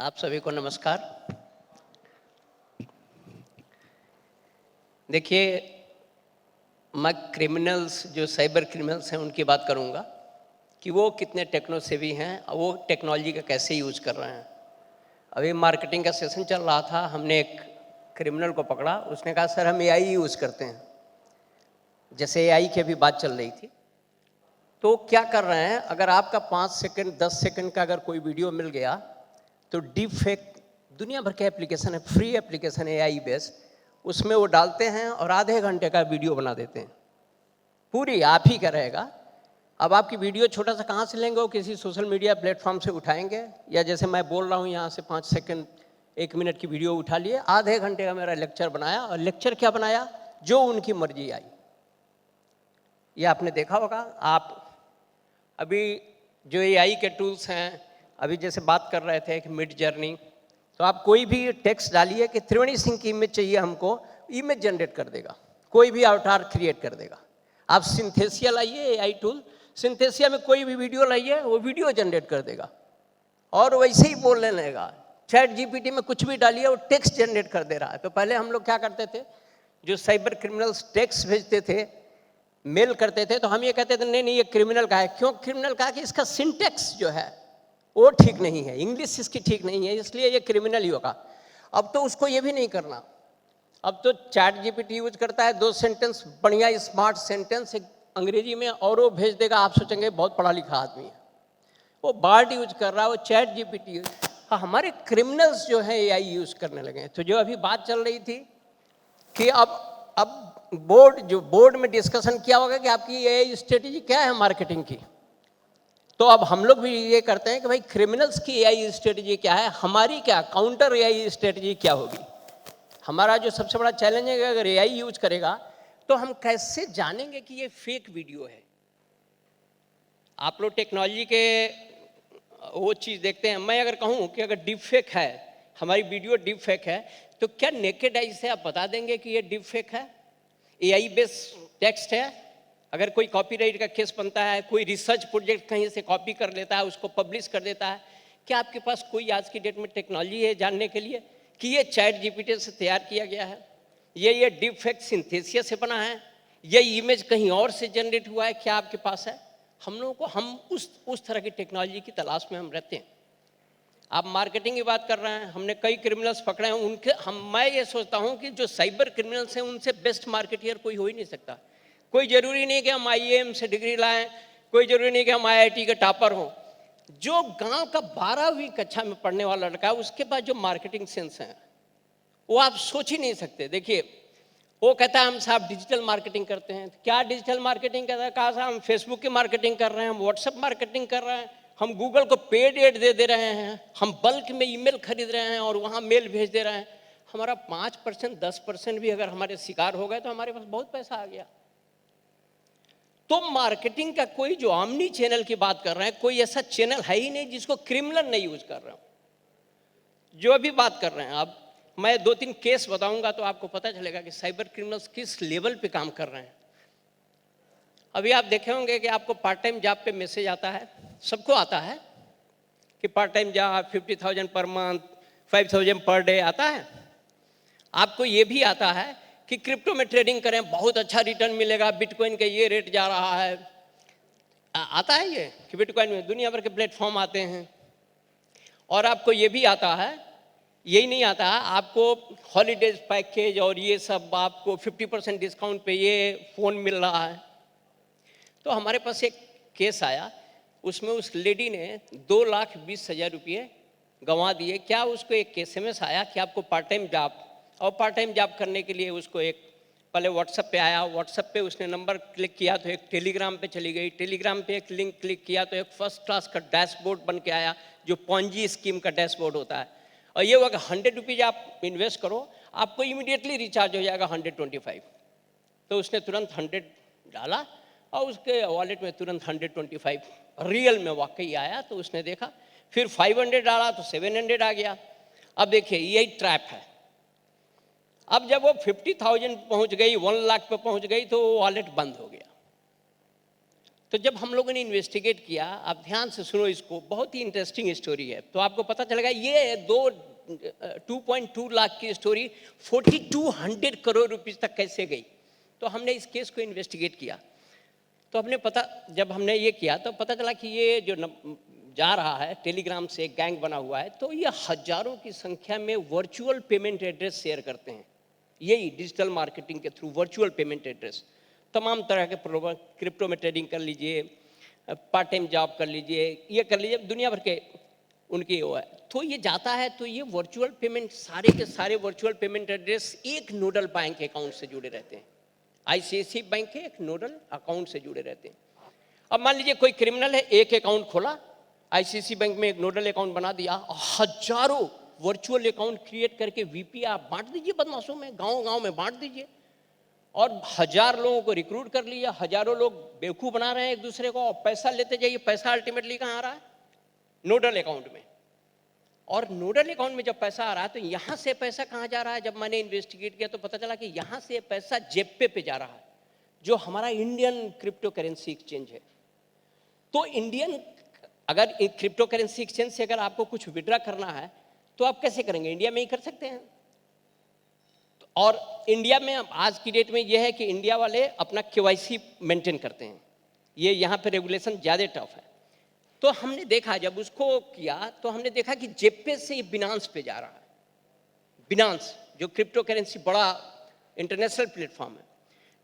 आप सभी को नमस्कार। देखिए, मैं क्रिमिनल्स जो साइबर क्रिमिनल्स हैं उनकी बात करूंगा कि वो कितने टेक्नो सेवी हैं और वो टेक्नोलॉजी का कैसे यूज कर रहे हैं। अभी मार्केटिंग का सेशन चल रहा था, हमने एक क्रिमिनल को पकड़ा। उसने कहा सर हम एआई यूज करते हैं। जैसे एआई की अभी बात चल रही थी, तो क्या कर रहे हैं, अगर आपका 5 सेकंड 10 सेकंड का अगर कोई वीडियो मिल गया तो डीप फेक दुनिया भर के एप्लीकेशन है, फ्री एप्लीकेशन है एआई बेस्ड, उसमें वो डालते हैं और आधे घंटे का वीडियो बना देते हैं। पूरी आप ही का रहेगा। अब आपकी वीडियो छोटा सा कहाँ से लेंगे, वो किसी सोशल मीडिया प्लेटफॉर्म से उठाएंगे, या जैसे मैं बोल रहा हूँ यहाँ से 5 सेकंड 1 मिनट की वीडियो उठा लिए, आधे घंटे का मेरा लेक्चर बनाया। और लेक्चर क्या बनाया, जो उनकी मर्जी आई। ये आपने देखा होगा। आप अभी जो एआई के टूल्स हैं, अभी जैसे बात कर रहे थे कि मिड जर्नी, तो आप कोई भी टेक्स्ट डालिए कि त्रिवेणी सिंह की इमेज चाहिए हमको, इमेज जनरेट कर देगा। कोई भी अवतार क्रिएट कर देगा। आप सिंथेसिया लाइए, एआई टूल, सिंथेसिया में कोई भी वीडियो लाइए, वो वीडियो जनरेट कर देगा और वैसे ही बोलने लगेगा। चैट जीपीटी में कुछ भी डालिए, वो टेक्स्ट जनरेट कर दे रहा है। तो पहले हम लोग क्या करते थे, जो साइबर क्रिमिनल्स टेक्स्ट भेजते थे, मेल करते थे, तो हम ये कहते थे नहीं नहीं ये क्रिमिनल का है। क्यों क्रिमिनल का है कि इसका सिंटेक्स जो है वो ठीक नहीं है, इंग्लिश इसकी ठीक नहीं है, इसलिए ये क्रिमिनल ही होगा। अब तो उसको ये भी नहीं करना। अब तो चैट जीपीटी यूज करता है, 2 सेंटेंस बढ़िया स्मार्ट सेंटेंस अंग्रेजी में और वो भेज देगा। आप सोचेंगे बहुत पढ़ा लिखा आदमी है, वो बार्ड यूज कर रहा है, वो चैट जीपीटी यूज। हाँ, हमारे क्रिमिनल्स जो है एआई यूज करने लगे हैं। तो जो अभी बात चल रही थी कि अब बोर्ड में डिस्कशन किया होगा कि आपकी एआई स्ट्रेटेजी क्या है मार्केटिंग की। तो अब हम लोग भी ये करते हैं कि भाई क्रिमिनल्स की एआई स्ट्रेटेजी क्या है, हमारी क्या काउंटर एआई स्ट्रेटेजी क्या होगी। हमारा जो सबसे बड़ा चैलेंज है कि अगर एआई यूज करेगा तो हम कैसे जानेंगे कि ये फेक वीडियो है। आप लोग टेक्नोलॉजी के वो चीज़ देखते हैं। मैं अगर कहूँ कि अगर डीप फेक है, हमारी वीडियो डीप फेक है, तो क्या नेकेड आई से आप बता देंगे कि ये डीप फेक है? एआई बेस्ड टेक्स्ट है। अगर कोई कॉपीराइट का केस बनता है, कोई रिसर्च प्रोजेक्ट कहीं से कॉपी कर लेता है, उसको पब्लिश कर देता है, क्या आपके पास कोई आज की डेट में टेक्नोलॉजी है जानने के लिए कि ये चैट जीपीटी से तैयार किया गया है, ये डीप फेक सिंथेसिया से बना है, ये इमेज कहीं और से जनरेट हुआ है? क्या आपके पास है? हम लोगों को हम उस तरह की टेक्नोलॉजी की तलाश में हम रहते हैं। आप मार्केटिंग की बात कर रहे हैं, हमने कई क्रिमिनल्स पकड़े हैं। मैं ये सोचता हूँ कि जो साइबर क्रिमिनल्स हैं उनसे बेस्ट मार्केटियर कोई हो ही नहीं सकता। कोई जरूरी नहीं कि हम आईएएम से डिग्री लाएं, कोई जरूरी नहीं कि हम आईआईटी के टॉपर हों। जो गांव का 12वीं कक्षा में पढ़ने वाला लड़का है, उसके पास जो मार्केटिंग सेंस है वो आप सोच ही नहीं सकते। देखिए, वो कहता है हम साहब डिजिटल मार्केटिंग करते हैं। क्या डिजिटल मार्केटिंग कहता है? कहा साहब हम फेसबुक की मार्केटिंग कर रहे हैं, हम व्हाट्सएप मार्केटिंग कर रहे हैं, हम गूगल को पेड एड दे रहे हैं, हम बल्क में ईमेल खरीद रहे हैं और वहाँ मेल भेज दे रहे हैं। हमारा 5% 10% भी अगर हमारे शिकार हो गए तो हमारे पास बहुत पैसा आ गया। तो मार्केटिंग का कोई जो आमनी चैनल की बात कर रहे हैं, कोई ऐसा चैनल है ही नहीं जिसको क्रिमिनल नहीं यूज कर रहा हूं। जो अभी बात कर रहे हैं, अब मैं 2-3 केस बताऊंगा तो आपको पता चलेगा कि साइबर क्रिमिनल्स किस लेवल पे काम कर रहे हैं। अभी आप देखे होंगे कि आपको पार्ट टाइम जॉब पे मैसेज आता है, सबको आता है कि part time job 50,000 per month, 5,000 per day आता है। आपको ये भी आता है कि क्रिप्टो में ट्रेडिंग करें, बहुत अच्छा रिटर्न मिलेगा, बिटकॉइन का ये रेट जा रहा है। आता है ये कि बिटकॉइन में दुनिया भर के प्लेटफॉर्म आते हैं। और आपको ये भी आता है, यही नहीं आता है, आपको हॉलीडेज पैकेज और ये सब आपको 50% डिस्काउंट पे ये फ़ोन मिल रहा है। तो हमारे पास एक केस आया, उसमें उस लेडी ने 2,20,000 रुपये गंवा दिए। क्या? उसको एक SMS आया कि आपको पार्ट टाइम जॉब, और पार्ट टाइम जॉब करने के लिए उसको एक पहले व्हाट्सएप पे आया, व्हाट्सएप पे उसने नंबर क्लिक किया तो एक टेलीग्राम पे चली गई, टेलीग्राम पे एक लिंक क्लिक किया तो एक फर्स्ट क्लास का डैशबोर्ड बन के आया, जो पॉन्जी स्कीम का डैशबोर्ड होता है। और ये हुआ कि 100 रुपीज़ आप इन्वेस्ट करो, आपको इमीडिएटली रिचार्ज हो जाएगा 125। तो उसने तुरंत 100 डाला और उसके वॉलेट में तुरंत 125 रियल में वाकई आया। तो उसने देखा, फिर 500 डाला तो 700 आ गया। अब देखिए, यही ट्रैप है। अब जब वो 50,000 पहुंच गई, 1 लाख पे पहुंच गई, तो वो वॉलेट बंद हो गया। तो जब हम लोगों ने इन्वेस्टिगेट किया, आप ध्यान से सुनो इसको, बहुत ही इंटरेस्टिंग स्टोरी है, तो आपको पता चलेगा ये 2.2 लाख की स्टोरी 4200 करोड़ रुपीस तक कैसे गई। तो हमने इस केस को इन्वेस्टिगेट किया, तो जब हमने ये किया तो पता चला कि ये जो जा रहा है टेलीग्राम से एक गैंग बना हुआ है, तो ये हजारों की संख्या में वर्चुअल पेमेंट एड्रेस शेयर करते हैं। यही डिजिटल मार्केटिंग के थ्रू वर्चुअल पेमेंट एड्रेस, तमाम तरह के प्रोग्राम, क्रिप्टो में ट्रेडिंग कर लीजिए, पार्ट टाइम जॉब कर लीजिए, ये कर लीजिए, दुनिया भर के उनकी वो है। तो ये जाता है, तो ये वर्चुअल पेमेंट, सारे के सारे वर्चुअल पेमेंट एड्रेस एक नोडल बैंक अकाउंट से जुड़े रहते हैं। आईसीआईसीआई बैंक के एक नोडल अकाउंट से जुड़े रहते हैं। अब मान लीजिए कोई क्रिमिनल है, एक अकाउंट खोला आईसीआईसीआई बैंक में, एक नोडल अकाउंट बना दिया, हजारों वर्चुअल अकाउंट क्रिएट करके वीपी आप बांट दीजिए बदमाशों में, गांव गांव में बांट दीजिए, और 1000 लोगों को रिक्रूट कर लिया, हजारों लोग बेवकूफ़ बना रहे हैं एक दूसरे को, और पैसा लेते जाइए। पैसा अल्टीमेटली कहाँ आ रहा है? नोडल अकाउंट में। और नोडल अकाउंट में जब पैसा आ रहा है तो यहाँ से पैसा कहाँ जा रहा है? जब मैंने इन्वेस्टिगेट किया तो पता चला कि यहाँ से पैसा जेपे पे जा रहा है, जो हमारा इंडियन क्रिप्टो करेंसी एक्सचेंज है। तो इंडियन, अगर एक क्रिप्टो करेंसी एक्सचेंज से अगर आपको कुछ विड्रा करना है तो आप कैसे करेंगे? इंडिया में ही कर सकते हैं। और इंडिया में आज की डेट में यह है कि इंडिया वाले अपना केवाईसी मेंटेन करते हैं, ये यहाँ पे रेगुलेशन ज़्यादा टफ है। तो हमने देखा, जब उसको किया तो हमने देखा कि जेपे से ये बिनांस पे जा रहा है। बिनांस जो क्रिप्टो करेंसी बड़ा इंटरनेशनल प्लेटफॉर्म है।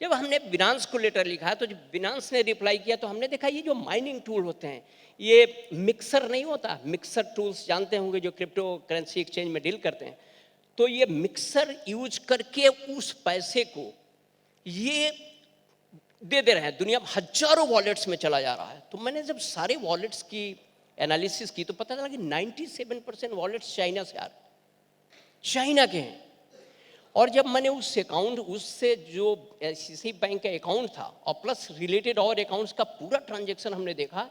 जब हमने बिनांस को लेटर लिखा तो जब बिनांस ने रिप्लाई किया तो हमने देखा ये जो माइनिंग टूल होते हैं, ये मिक्सर नहीं होता, मिक्सर टूल्स जानते होंगे जो क्रिप्टो करेंसी एक्सचेंज में डील करते हैं, तो ये मिक्सर यूज करके उस पैसे को ये दे रहे हैं, दुनिया में हजारों वॉलेट्स में चला जा रहा है। तो मैंने जब सारे वॉलेट्स की एनालिसिस की तो पता चला कि 97% वॉलेट्स चाइना से आ रहे, चाइना के हैं। और जब मैंने उससे जो आईसीआईसीआई बैंक का अकाउंट था और प्लस रिलेटेड और अकाउंट्स का पूरा ट्रांजेक्शन हमने देखा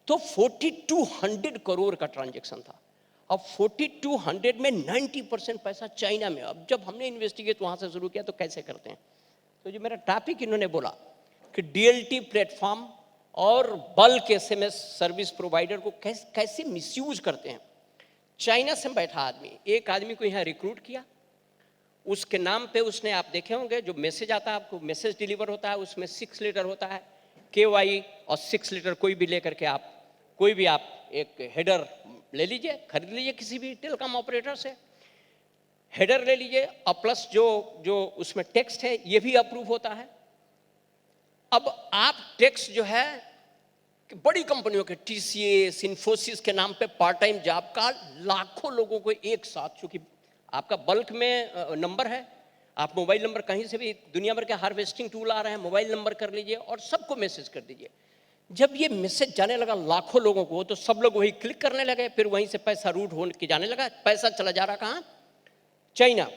तो 4200 करोड़ का ट्रांजेक्शन था। अब 4200 में 90% पैसा चाइना में। अब जब हमने इन्वेस्टिगेट वहाँ से शुरू किया तो कैसे करते हैं, तो जो मेरा टॉपिक इन्होंने बोला कि डीएलटी प्लेटफॉर्म और बल्क एसएमएस सर्विस प्रोवाइडर को कैसे मिसयूज करते हैं। चाइना से बैठा आदमी, एक आदमी को यहाँ रिक्रूट किया, उसके नाम पे उसने, आप देखे होंगे जो मैसेज आता है आपको, मैसेज डिलीवर होता है, उसमें 6 लेटर होता है KY, और 6 लेटर कोई भी लेकर के आप कोई भी आप एक हेडर ले लीजिए, खरीद लीजिए किसी भी टेलीकॉम ऑपरेटर से, हेडर ले लीजिए, और प्लस जो उसमें टेक्स्ट है ये भी अप्रूव होता है। अब आप टेक्स्ट जो है कि बड़ी कंपनियों के TCS, इन्फोसिस के नाम पे पार्ट टाइम जॉब का लाखों लोगों को एक साथ, चूंकि आपका बल्क में नंबर है, आप मोबाइल नंबर कहीं से भी, दुनिया भर के हार्वेस्टिंग टूल आ रहे हैं, मोबाइल नंबर कर लीजिए और सबको मैसेज कर दीजिए। जब ये मैसेज जाने लगा लाखों लोगों को तो सब लोग वही क्लिक करने लगे, फिर वहीं से पैसा रूट हो के जाने लगा, पैसा चला जा रहा कहाँ? चाइना।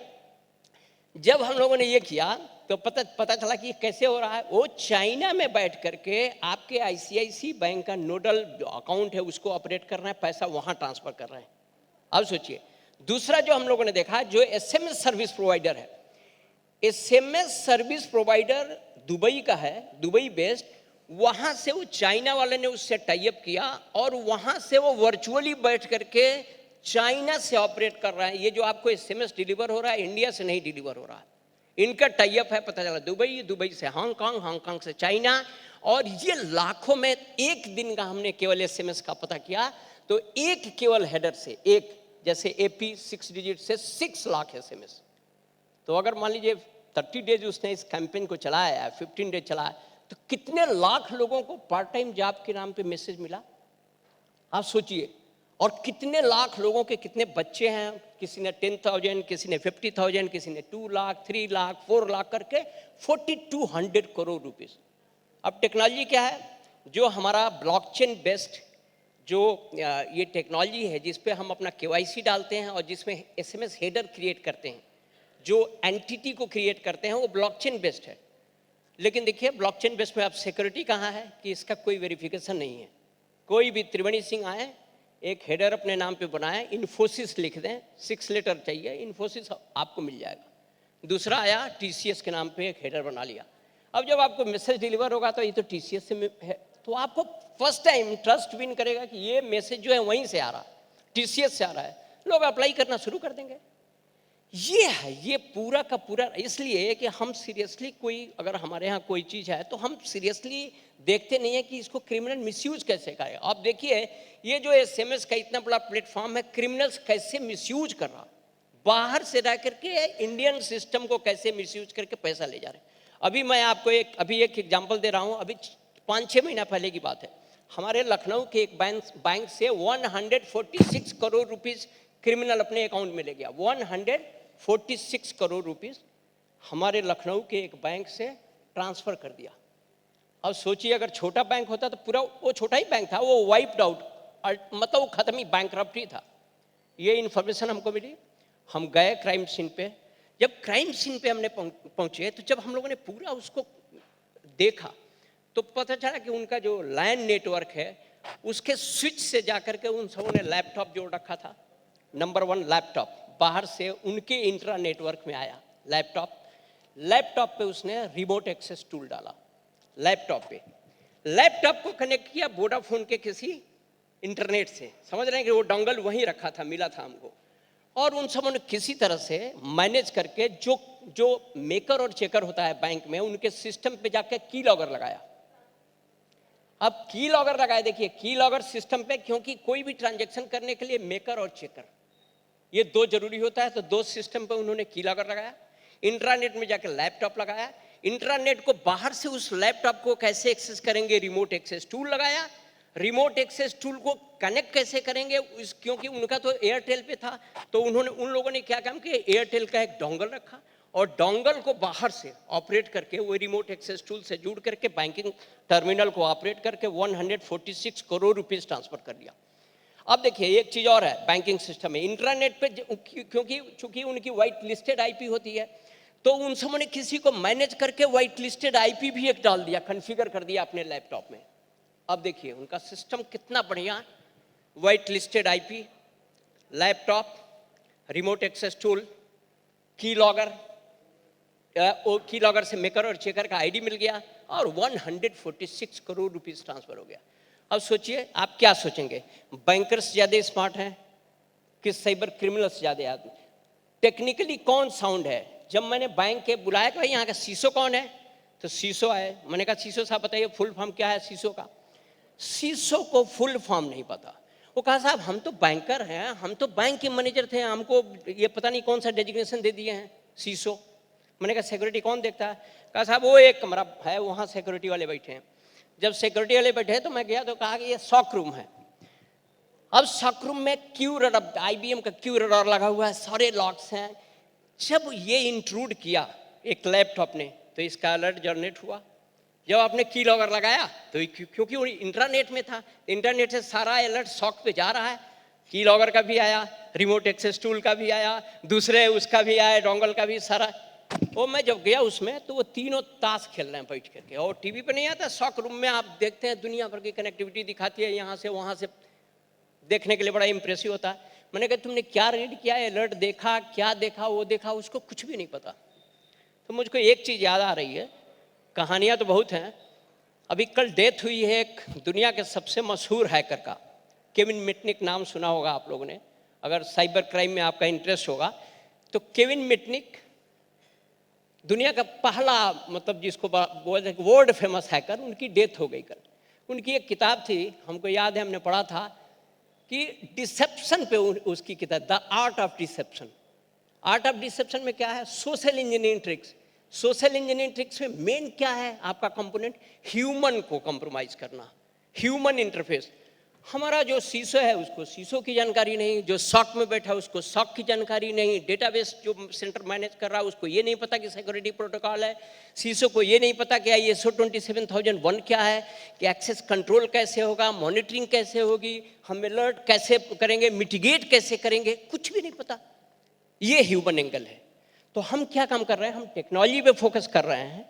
जब हम लोगों ने ये किया तो पता चला कि कैसे हो रहा है। वो चाइना में बैठ करके आपके आईसीआईसीआई बैंक का नोडल अकाउंट है उसको ऑपरेट कर रहे हैं, पैसा वहाँ ट्रांसफर कर रहे हैं। अब सोचिए, दूसरा जो हम लोगों ने देखा, जो एसएमएस सर्विस प्रोवाइडर है, एसएमएस सर्विस प्रोवाइडर दुबई का है, दुबई बेस्ड, वहाँ से वो चाइना वाले ने उससे टाई अप किया और वहाँ से वो वर्चुअली बैठ करके चाइना से ऑपरेट कर रहा है। ये जो आपको एसएमएस डिलीवर हो रहा है इंडिया से नहीं डिलीवर हो रहा है, इनका टाई अप है, पता चला दुबई, दुबई से हांगकांग, हांगकांग से चाइना। और ये लाखों में, एक दिन का हमने केवल एसएमएस का पता किया तो एक केवल हेडर से, एक जैसे AP 6 डिजिट से 6 लाख एसएमएस। तो अगर मान लीजिए 30 डेज उसने इस कैंपेन को चलाया है, 15 डेज चलाया, तो कितने लाख लोगों को पार्ट टाइम जॉब के नाम पे मैसेज मिला, आप सोचिए। और कितने लाख लोगों के कितने बच्चे हैं, किसी ने 10,000, किसी ने 50,000, किसी ने 2 लाख, 3 लाख, 4 लाख करके 4200 करोड़ रुपीस। अब टेक्नोलॉजी क्या है, जो हमारा ब्लॉकचेन बेस्ड जो ये टेक्नोलॉजी है जिस पे हम अपना KYC डालते हैं और जिसमें SMS हेडर क्रिएट करते हैं, जो एंटिटी को क्रिएट करते हैं, वो ब्लॉकचेन बेस्ड है। लेकिन देखिए ब्लॉकचेन बेस्ड में अब सिक्योरिटी कहाँ है कि इसका कोई वेरिफिकेशन नहीं है। कोई भी त्रिवेणी सिंह आए, एक हेडर अपने नाम पे बनाए, इन्फोसिस लिख दें, 6 लेटर चाहिए, इन्फोसिस आपको मिल जाएगा। दूसरा आया TCS के नाम पे एक हेडर बना लिया। अब जब आपको मैसेज डिलीवर होगा तो ये तो TCS से है, तो आपको फर्स्ट टाइम ट्रस्ट विन करेगा कि ये मैसेज जो है वहीं से आ रहा है, टीसीएस से आ रहा है, लोग अप्लाई करना शुरू कर देंगे। ये है, ये पूरा का पूरा इसलिए कि हम सीरियसली कोई अगर हमारे यहाँ कोई चीज़ है तो हम सीरियसली देखते नहीं है कि इसको क्रिमिनल मिसयूज कैसे करेगा। आप देखिए ये जो एसएमएस का इतना बड़ा प्लेटफॉर्म है, क्रिमिनल्स कैसे मिसयूज कर रहा, बाहर से रह करके इंडियन सिस्टम को कैसे मिसयूज करके पैसा ले जा रहे हैं। अभी मैं आपको एक एग्जांपल दे रहा हूँ। अभी 5-6 महीना पहले की बात है, हमारे लखनऊ के एक बैंक से 146 करोड़ रुपीस क्रिमिनल अपने अकाउंट में ले गया। 146 करोड़ रुपीस हमारे लखनऊ के एक बैंक से ट्रांसफर कर दिया। अब सोचिए अगर छोटा बैंक होता तो पूरा, वो छोटा ही बैंक था, वो वाइप्ड आउट, मतलब वो खत्म ही, बैंकरप्टी था। ये इन्फॉर्मेशन हमको मिली, हम गए क्राइम सीन पे। जब क्राइम सीन पे हमने पहुंचे तो जब हम लोगों ने पूरा उसको देखा तो पता चला कि उनका जो लैन नेटवर्क है उसके स्विच से जाकर के उन सबों ने लैपटॉप जोड़ रखा था। नंबर 1 लैपटॉप बाहर से उनके इंट्रा नेटवर्क में आया लैपटॉप पे उसने रिमोट एक्सेस टूल डाला। लैपटॉप को कनेक्ट किया वोडाफोन के किसी इंटरनेट से, समझ रहे हैं कि वो डोंगल वहीं रखा था, मिला था हमको। और उन सबों ने किसी तरह से मैनेज करके जो मेकर और चेकर होता है बैंक में, उनके सिस्टम पे जाके की लॉगर लगाया। अब की लॉगर लगाए, देखिए की लॉगर सिस्टम पे, क्योंकि कोई भी ट्रांजैक्शन करने के लिए मेकर और चेकर ये 2 जरूरी होता है, तो 2 सिस्टम पे उन्होंने की लॉगर लगाया। इंट्रानेट में जाकर लैपटॉप लगाया। इंट्रानेट को बाहर से उस लैपटॉप को कैसे एक्सेस करेंगे, रिमोट एक्सेस टूल लगाया। रिमोट एक्सेस टूल को कनेक्ट कैसे करेंगे, क्योंकि उनका तो एयरटेल पे था, तो उन लोगों ने क्या काम किया, एयरटेल का एक डोंगल रखा और डोंगल को बाहर से ऑपरेट करके वो रिमोट एक्सेस टूल से जुड़ करके बैंकिंग टर्मिनल को ऑपरेट करके 146 करोड़ रुपीस ट्रांसफर कर दिया। अब देखिए एक चीज और है बैंकिंग सिस्टम में, इंटरनेट पे क्योंकि चूंकि उनकी व्हाइट लिस्टेड आईपी होती है, तो उन सबों ने किसी को मैनेज करके व्हाइट लिस्टेड आईपी भी एक डाल दिया, कॉन्फ़िगर कर दिया अपने लैपटॉप में। अब देखिए उनका सिस्टम कितना बढ़िया, white listed IP, laptop, remote access tool, key logger से मेकर और चेकर का आईडी मिल गया और 146 करोड़ रुपीस ट्रांसफर हो गया। अब सोचिए आप क्या सोचेंगे, बैंकर्स ज़्यादा स्मार्ट हैं कि साइबर क्रिमिनल्स ज़्यादा आदमी? टेक्निकली कौन साउंड है? जब मैंने बैंक के बुलाया कि भाई यहाँ का सीसो कौन है, तो सीसो आए। मैंने कहा सीसो साहब बताइए फुल फॉर्म क्या है सीसो का। सीसो को फुल फॉर्म नहीं पता। वो कहा साहब हम तो बैंकर हैं, हम तो बैंक के मैनेजर थे, हमको ये पता नहीं कौन सा डेजिग्नेशन दे दिए हैं सीसो। मैंने कहा सिक्योरिटी कौन देखता है? कहा साहब वो एक कमरा है वहाँ सिक्योरिटी वाले बैठे हैं। जब सिक्योरिटी वाले बैठे तो मैं गया तो कहा कि ये सॉक रूम है। अब सॉक रूम में क्यू रडार, IBM का क्यू रडार लगा हुआ है, सारे लॉक्स हैं। जब ये इंट्रूड किया एक लैपटॉप ने तो इसका अलर्ट जनरेट हुआ। जब आपने की लॉगर लगाया तो क्योंकि वो इंटरनेट में था, इंटरनेट से सारा अलर्ट सॉक पे जा रहा है। की लॉगर का भी आया, रिमोट एक्सेस टूल का भी आया, दूसरे उसका भी आया, डोंगल का भी, सारा। वो मैं जब गया उसमें तो वो तीनों ताश खेल रहे हैं बैठ करके, और टीवी पे नहीं आता, सॉक रूम में आप देखते हैं दुनिया भर की कनेक्टिविटी दिखाती है, यहाँ से वहाँ से देखने के लिए बड़ा इंप्रेसिव होता है। मैंने कहा तुमने क्या रीड किया, अलर्ट देखा, क्या देखा, वो देखा, उसको कुछ भी नहीं पता। तो मुझको एक चीज़ याद आ रही है, कहानियाँ तो बहुत हैं। अभी कल डेथ हुई है एक दुनिया के सबसे मशहूर हैकर का, केविन मिटनिक, नाम सुना होगा आप लोगों ने, अगर साइबर क्राइम में आपका इंटरेस्ट होगा तो। केविन मिटनिक दुनिया का पहला, मतलब जिसको बोलते हैं वर्ल्ड फेमस हैकर, उनकी डेथ हो गई कल। उनकी एक किताब थी, हमको याद है हमने पढ़ा था कि डिसेप्शन पे उसकी किताब, the art of deception. Art of deception में क्या है, social engineering tricks. Social engineering tricks में मेन क्या है आपका कंपोनेंट, ह्यूमन को कंप्रोमाइज करना, ह्यूमन इंटरफेस। हमारा जो सीसो है उसको सीसो की जानकारी नहीं, जो सॉक में बैठा है उसको सॉक की जानकारी नहीं, डेटाबेस जो सेंटर मैनेज कर रहा है उसको ये नहीं पता कि सिक्योरिटी प्रोटोकॉल है, सीसो को ये नहीं पता कि ISO 27001 क्या है, कि एक्सेस कंट्रोल कैसे होगा, मॉनिटरिंग कैसे होगी, हम अलर्ट कैसे करेंगे, मिटिगेट कैसे करेंगे, कुछ भी नहीं पता। ये ह्यूमन एंगल है। तो हम क्या काम कर रहे हैं, हम टेक्नोलॉजी पे फोकस कर रहे हैं,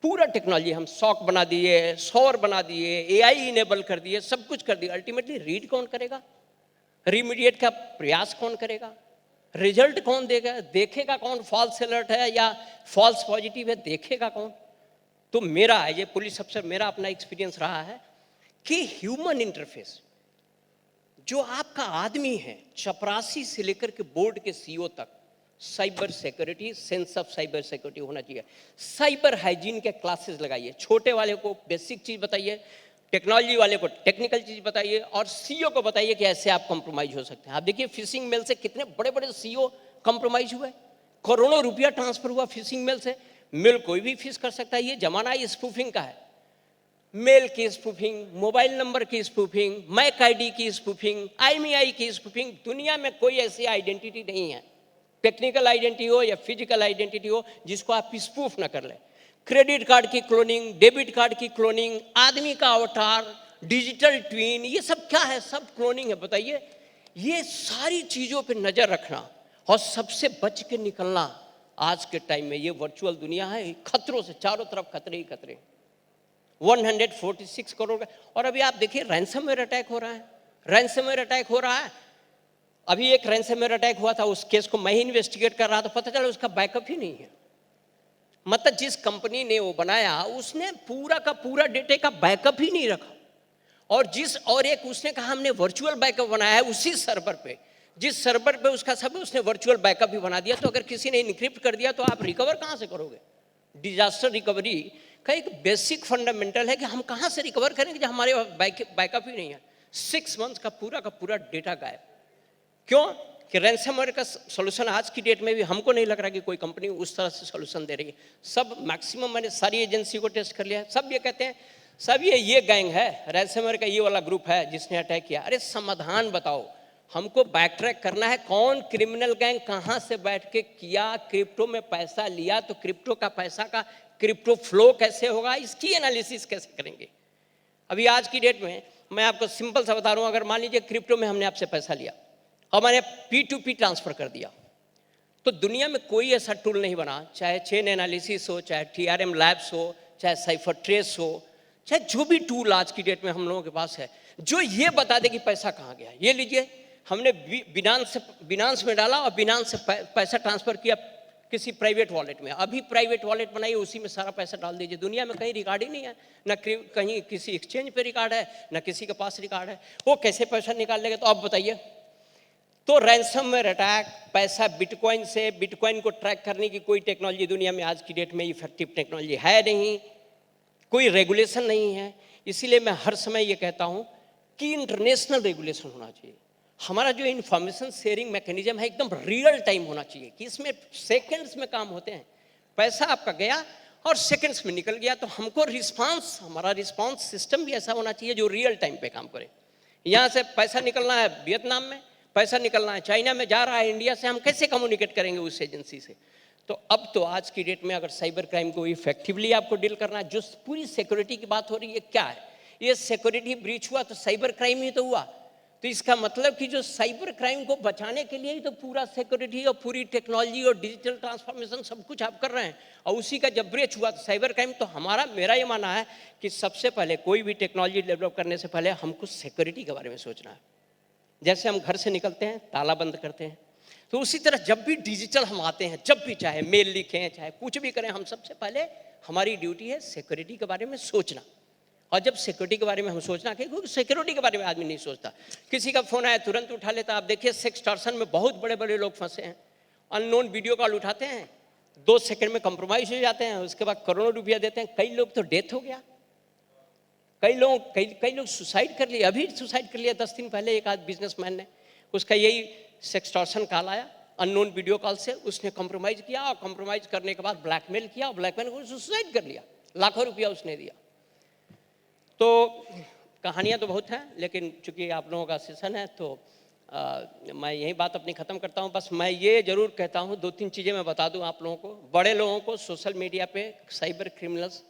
पूरा टेक्नोलॉजी, हम सॉक बना दिए, सौर बना दिए, AI इनेबल कर दिए, सब कुछ कर दिया। अल्टीमेटली रीड कौन करेगा, रिमीडिएट का प्रयास कौन करेगा, रिजल्ट कौन देगा, देखेगा कौन फॉल्स अलर्ट है या फॉल्स पॉजिटिव है, देखेगा कौन? तो मेरा ये पुलिस अफसर, मेरा अपना एक्सपीरियंस रहा है कि ह्यूमन इंटरफेस, जो आपका आदमी है, चपरासी से लेकर के बोर्ड के सीईओ तक, cyber security, sense of cyber security होना चाहिए। साइबर हाइजीन के क्लासेस लगाइए, छोटे वाले को बेसिक चीज बताइए, टेक्नोलॉजी वाले को टेक्निकल चीज बताइए, और सीईओ को बताइए कि ऐसे आप कंप्रोमाइज हो सकते हैं। आप देखिए फिशिंग मेल से कितने बड़े बड़े सीईओ कंप्रोमाइज हुए, करोड़ों रुपया ट्रांसफर हुआ फिशिंग मेल से। मेल कोई भी फिश कर सकता है, ये जमाना ये स्पूफिंग का है। मेल की स्पूफिंग, मोबाइल नंबर की स्पूफिंग, मैक आईडी की स्पूफिंग, IMEI की स्पूफिंग, दुनिया में कोई ऐसी आइडेंटिटी नहीं है, टेक्निकल आइडेंटिटी हो या फिजिकल आइडेंटिटी हो, जिसको आप स्पूफ ना कर ले। क्रेडिट कार्ड की क्लोनिंग, डेबिट कार्ड की क्लोनिंग, आदमी का अवतार, डिजिटल ट्विन, ये सब क्या है? सब क्लोनिंग है। बताइए, ये सारी चीजों पे नजर रखना और सबसे बच के निकलना। आज के टाइम में ये वर्चुअल दुनिया है, खतरों से चारों तरफ खतरे ही खतरे। 146 करोड़ का, और अभी आप देखिए रैंसमवेयर अटैक हो रहा है, रैंसमवेयर अटैक हो रहा है। अभी एक रैंसमवेयर अटैक हुआ था, उस केस को मैं ही इन्वेस्टिगेट कर रहा था, पता चला उसका बैकअप ही नहीं है। मतलब जिस कंपनी ने वो बनाया, उसने पूरा का पूरा डेटा का बैकअप ही नहीं रखा। और एक उसने कहा हमने वर्चुअल बैकअप बनाया है उसी सर्वर पे, जिस सर्वर पे उसका सब, उसने वर्चुअल बैकअप भी बना दिया। तो अगर किसी ने इनक्रिप्ट कर दिया तो आप रिकवर कहाँ से करोगे? डिजास्टर रिकवरी का एक बेसिक फंडामेंटल है कि हम कहाँ से रिकवर करेंगे जब हमारे बैकअप ही नहीं है। 6 मंथ्स का पूरा डेटा गायब। क्यों? कि रैंसमवेयर का सॉल्यूशन आज की डेट में भी हमको नहीं लग रहा कि कोई कंपनी उस तरह से सॉल्यूशन दे रही है। सब मैक्सिमम, मैंने सारी एजेंसी को टेस्ट कर लिया है, सब ये कहते हैं सब ये गैंग है, रैंसमवेयर का ये वाला ग्रुप है जिसने अटैक किया। अरे समाधान बताओ, हमको बैक ट्रैक करना है, कौन क्रिमिनल गैंग कहाँ से बैठ के किया, क्रिप्टो में पैसा लिया, तो क्रिप्टो का पैसा का क्रिप्टो फ्लो कैसे होगा, इसकी एनालिसिस कैसे करेंगे। अभी आज की डेट में मैं आपको सिंपल सा बता रहा हूँ, अगर मान लीजिए क्रिप्टो में हमने आपसे पैसा लिया और मैंने P2P ट्रांसफर कर दिया, तो दुनिया में कोई ऐसा टूल नहीं बना, चाहे चेन एनालिसिस हो, चाहे TRM लैब्स हो, चाहे साइफर ट्रेस हो, चाहे जो भी टूल आज की डेट में हम लोगों के पास है, जो ये बता दे कि पैसा कहाँ गया। ये लीजिए, हमने बिनांस में डाला और बिनांस से पैसा ट्रांसफर किया किसी प्राइवेट वॉलेट में। अभी प्राइवेट वॉलेट बनाइए, उसी में सारा पैसा डाल दीजिए। दुनिया में कहीं रिकॉर्ड ही नहीं है, ना कहीं किसी एक्सचेंज पे रिकॉर्ड है, ना किसी के पास रिकॉर्ड है। वो कैसे पैसा निकाल लेगा? तो आप बताइए। तो रैंसमवेयर अटैक, पैसा बिटकॉइन से, बिटकॉइन को ट्रैक करने की कोई टेक्नोलॉजी दुनिया में आज की डेट में इफेक्टिव टेक्नोलॉजी है नहीं, कोई रेगुलेशन नहीं है। इसीलिए मैं हर समय ये कहता हूँ कि इंटरनेशनल रेगुलेशन होना चाहिए। हमारा जो इन्फॉर्मेशन शेयरिंग मैकेनिज्म है एकदम रियल टाइम होना चाहिए, कि इसमें सेकंड्स में काम होते हैं। पैसा आपका गया और सेकंड्स में निकल गया, तो हमको रिस्पांस, हमारा रिस्पांस सिस्टम भी ऐसा होना चाहिए जो रियल टाइम पे काम करे। यहाँ से पैसा निकलना है वियतनाम में, पैसा निकलना है चाइना में, जा रहा है इंडिया से, हम कैसे कम्युनिकेट करेंगे उस एजेंसी से? तो अब तो आज की डेट में अगर साइबर क्राइम को इफेक्टिवली आपको डील करना है, जो पूरी सिक्योरिटी की बात हो रही है, क्या है ये सिक्योरिटी ब्रीच हुआ तो साइबर क्राइम ही तो हुआ। तो इसका मतलब कि जो साइबर क्राइम को बचाने के लिए ही तो पूरा सिक्योरिटी और पूरी टेक्नोलॉजी और डिजिटल ट्रांसफॉर्मेशन सब कुछ आप कर रहे हैं, और उसी का जब ब्रेच हुआ तो साइबर क्राइम। तो मेरा ये मानना है कि सबसे पहले कोई भी टेक्नोलॉजी डेवलप करने से पहले हमको सिक्योरिटी के बारे में सोचना है। जैसे हम घर से निकलते हैं ताला बंद करते हैं, तो उसी तरह जब भी डिजिटल हम आते हैं, जब भी चाहे मेल लिखें चाहे कुछ भी करें, हम सबसे पहले हमारी ड्यूटी है सिक्योरिटी के बारे में सोचना। और जब सिक्योरिटी के बारे में हम सोचना, क्योंकि सिक्योरिटी के बारे में आदमी नहीं सोचता, किसी का फोन आया तुरंत उठा लेता। आप देखिए सेक्सटॉर्शन में बहुत बड़े बड़े लोग फंसे हैं, अननोन वीडियो कॉल उठाते हैं, 2 सेकंड में कंप्रोमाइज हो जाते हैं, उसके बाद करोड़ों रुपया देते हैं। कई लोग तो डेथ हो गया, कई लोग सुसाइड कर लिए। अभी सुसाइड कर लिया 10 दिन पहले एक आध बिजनेसमैन ने, उसका यही सेक्सटॉर्शन कॉल आया अननोन वीडियो कॉल से, उसने कंप्रोमाइज किया और कंप्रोमाइज करने के बाद ब्लैकमेल किया और ब्लैकमेल को सुसाइड कर लिया, लाखों रुपया उसने दिया। तो कहानियाँ तो बहुत हैं, लेकिन चूंकि आप लोगों का सेशन है तो मैं यही बात अपनी ख़त्म करता हूँ। बस मैं ये ज़रूर कहता हूँ, 2-3 चीज़ें मैं बता दूँ आप लोगों को। बड़े लोगों को सोशल मीडिया पे साइबर क्रिमिनल्स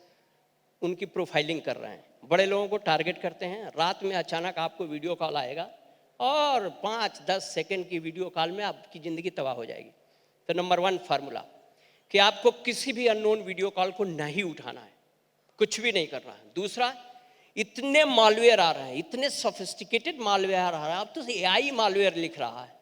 उनकी प्रोफाइलिंग कर रहे हैं, बड़े लोगों को टारगेट करते हैं। रात में अचानक आपको वीडियो कॉल आएगा और 5-10 सेकंड की वीडियो कॉल में आपकी ज़िंदगी तबाह हो जाएगी। तो नंबर 1 फार्मूला कि आपको किसी भी अननोन वीडियो कॉल को नहीं उठाना है, कुछ भी नहीं करना है। दूसरा, इतने मालवेयर आ रहे हैं, इतने सोफिस्टिकेटेड मालवेयर आ रहा है, अब तो AI मालवेयर लिख रहा है,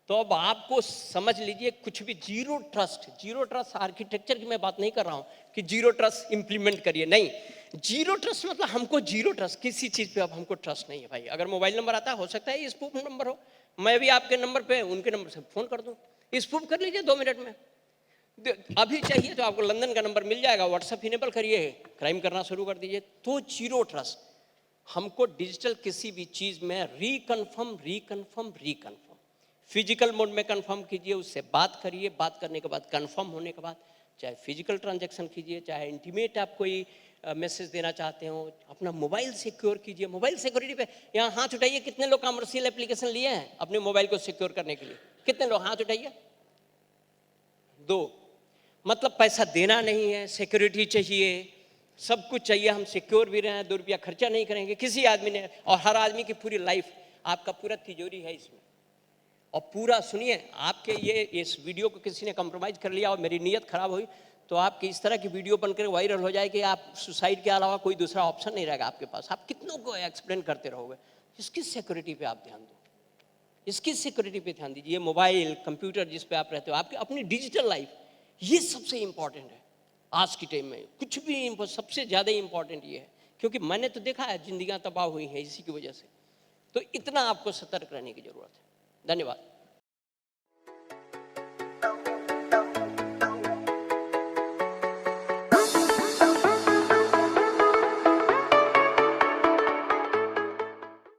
तो अब आपको समझ लीजिए, कुछ भी जीरो ट्रस्ट आर्किटेक्चर की मैं बात नहीं कर रहा हूं कि जीरो ट्रस्ट इंप्लीमेंट करिए, नहीं। जीरो ट्रस्ट मतलब हमको जीरो ट्रस्ट किसी चीज पे, अब हमको ट्रस्ट नहीं है भाई। अगर मोबाइल नंबर आता है, हो सकता है ये स्पूफ नंबर हो, मैं भी आपके नंबर पे उनके नंबर से फोन कर दूं, स्पूफ कर लीजिए 2 मिनट में। अभी चाहिए तो आपको लंदन का नंबर मिल जाएगा, व्हाट्सएप इनेबल करिए, क्राइम करना शुरू कर दीजिए। तो जीरो ट्रस्ट। हमको डिजिटल किसी भी चीज में रिकन्फर्म फिजिकल मोड में कंफर्म कीजिए, उससे बात करिए, बात करने के बाद कंफर्म होने के बाद चाहे फिजिकल ट्रांजैक्शन कीजिए, चाहे इंटीमेट आप कोई मैसेज देना चाहते हो, अपना मोबाइल सिक्योर कीजिए। मोबाइल सिक्योरिटी पे यहाँ हाथ उठाइए, कितने लोग कमर्शियल एप्लीकेशन लिए हैं अपने मोबाइल को सिक्योर करने के लिए? कितने लोग, हाथ उठाइए। 2। मतलब पैसा देना नहीं है, सिक्योरिटी चाहिए, सब कुछ चाहिए, हम सिक्योर भी रहें, 2 रुपया खर्चा नहीं करेंगे किसी आदमी ने, और हर आदमी की पूरी लाइफ, आपका पूरा तिजोरी है इसमें। और पूरा सुनिए, आपके ये इस वीडियो को किसी ने कंप्रोमाइज कर लिया और मेरी नीयत खराब हुई, तो आपकी इस तरह की वीडियो बनकर वायरल हो जाए कि आप सुसाइड के अलावा कोई दूसरा ऑप्शन नहीं रहेगा आपके पास। आप कितनों को एक्सप्लेन करते रहोगे? इसकी सिक्योरिटी पे आप ध्यान दो, इसकी सिक्योरिटी पे ध्यान दीजिए। मोबाइल कंप्यूटर जिस पे आप रहते हो, आपकी अपनी डिजिटल लाइफ, ये सबसे इंपॉर्टेंट है आज की टाइम में। कुछ भी सबसे ज़्यादा इंपॉर्टेंट ये है, क्योंकि मैंने तो देखा है जिंदगियां तबाह हुई हैं इसी की वजह से। तो इतना आपको सतर्क रहने की जरूरत है। धन्यवाद।